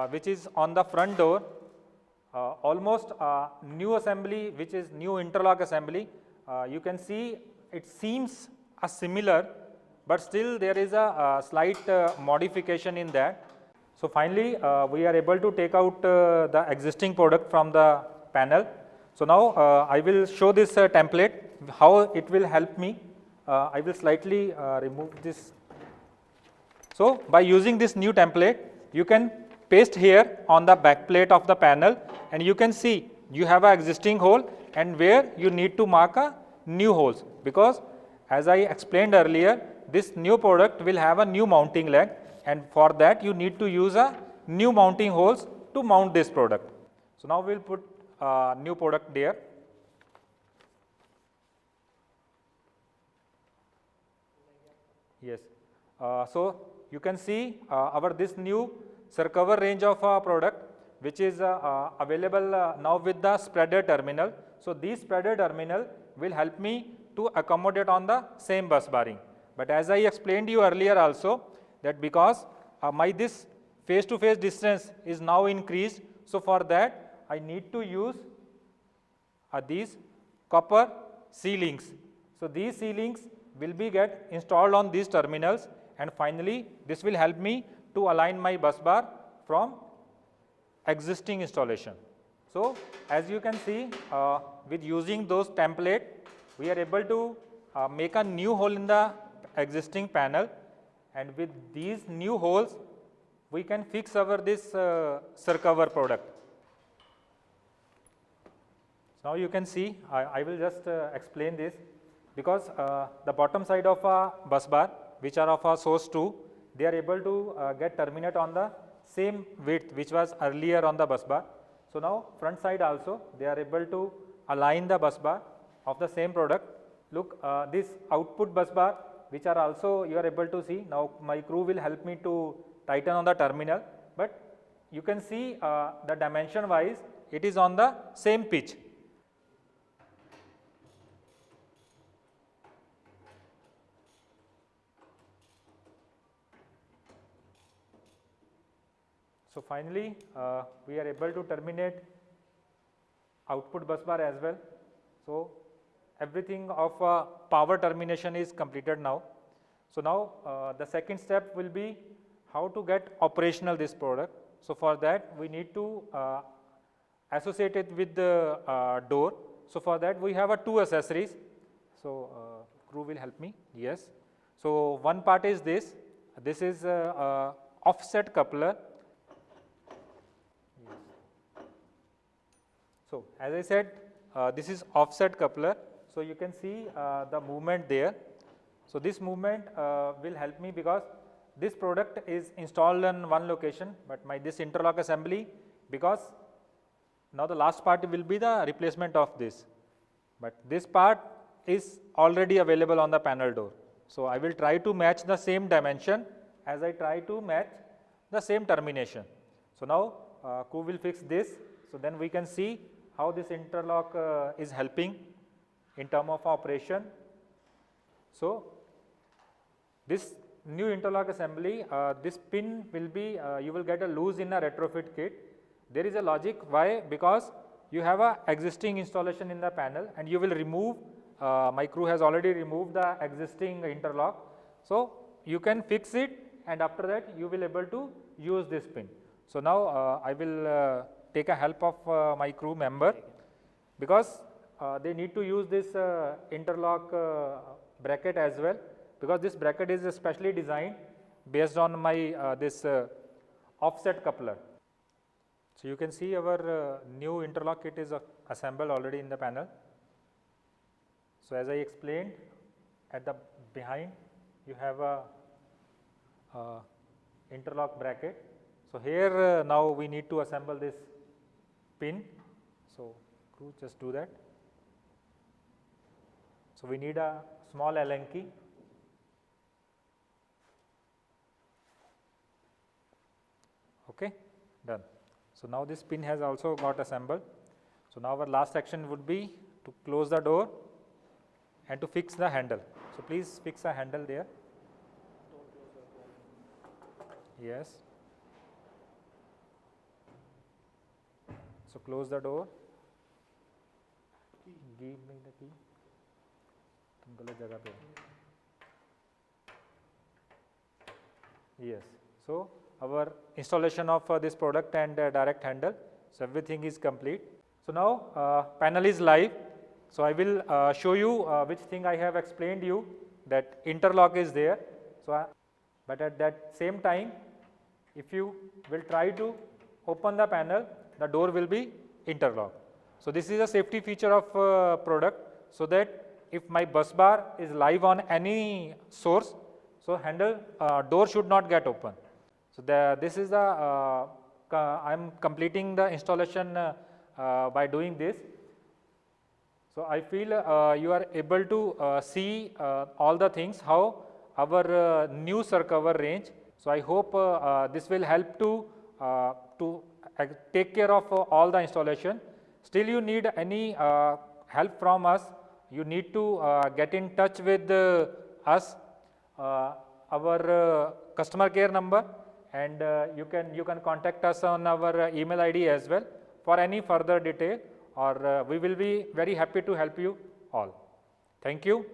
which is on the front door, almost new assembly, which is new interlock assembly. You can see it seems a similar, but still there is a slight modification in that. So finally, we are able to take out the existing product from the panel. So now I will show this template, how it will help me. I will slightly remove this. So by using this new template, you can paste here on the back plate of the panel, and you can see you have an existing hole and where you need to mark a new holes, because as I explained earlier, this new product will have a new mounting leg, and for that you need to use a new mounting holes to mount this product. So now we will put new product there. Yes. So you can see our this new Circover range of product, which is available now with the spreader terminal. So these spreader terminal will help me to accommodate on the same bus barring. But as I explained you earlier also, that because my this face to face distance is now increased, so for that I need to use these copper C-links. So these C-links will be get installed on these terminals, and finally this will help me to align my bus bar from existing installation. So as you can see, with using those template, we are able to make a new hole in the existing panel, and with these new holes we can fix our this Circover product. Now you can see, I will just explain this, because the bottom side of a bus bar, which are of a source 2, they are able to get terminate on the same width which was earlier on the bus bar. So now front side also they are able to align the bus bar of the same product. Look, this output bus bar, which are also you are able to see. Now my crew will help me to tighten on the terminal, but you can see the dimension wise it is on the same pitch. So finally, we are able to terminate output bus bar as well. So everything of power termination is completed now. So now the second step will be how to get operational this product. So for that we need to associate it with the door. So for that we have two accessories. So crew will help me. Yes. So one part is this. This is offset coupler. So as I said, this is offset coupler. So you can see the movement there. So this movement will help me, because this product is installed in one location, but this interlock assembly, because now the last part will be the replacement of this, but this part is already available on the panel door. So I will try to match the same dimension as I try to match the same termination. So now crew will fix this. So then we can see how this interlock is helping in terms of operation. So this new interlock assembly, this pin will be, you will get a loose in a retrofit kit. There is a logic why, because you have a existing installation in the panel and you will remove, my crew has already removed the existing interlock. So you can fix it, and after that you will able to use this pin. So now I will take a help of my crew member, because they need to use this interlock bracket as well, because this bracket is specially designed based on my this offset coupler. So you can see our new interlock kit is assembled already in the panel. So as I explained, at the behind you have a interlock bracket. So here now we need to assemble this pin. So crew just do that. So we need a small Allen key. Okay, done. So now this pin has also got assembled. So now our last action would be to close the door and to fix the handle. So please fix the handle there. Yes. So close the door. Give me the key. तुम गलत जगह पे हो. Yes. So our installation of this product and direct handle. So everything is complete. So now panel is live. So I will show you which thing I have explained you, that interlock is there. So but at that same time, if you will try to open the panel, the door will be interlocked. So this is a safety feature of product, so that if my bus bar is live on any source, so handle door should not get open. So this is the I am completing the installation by doing this. So I feel you are able to see all the things how our new Surcover range. So I hope this will help to take care of all the installation. Still you need any help from us, you need to get in touch with us, our customer care number, and you can contact us on our email ID as well for any further detail, or we will be very happy to help you all. Thank you.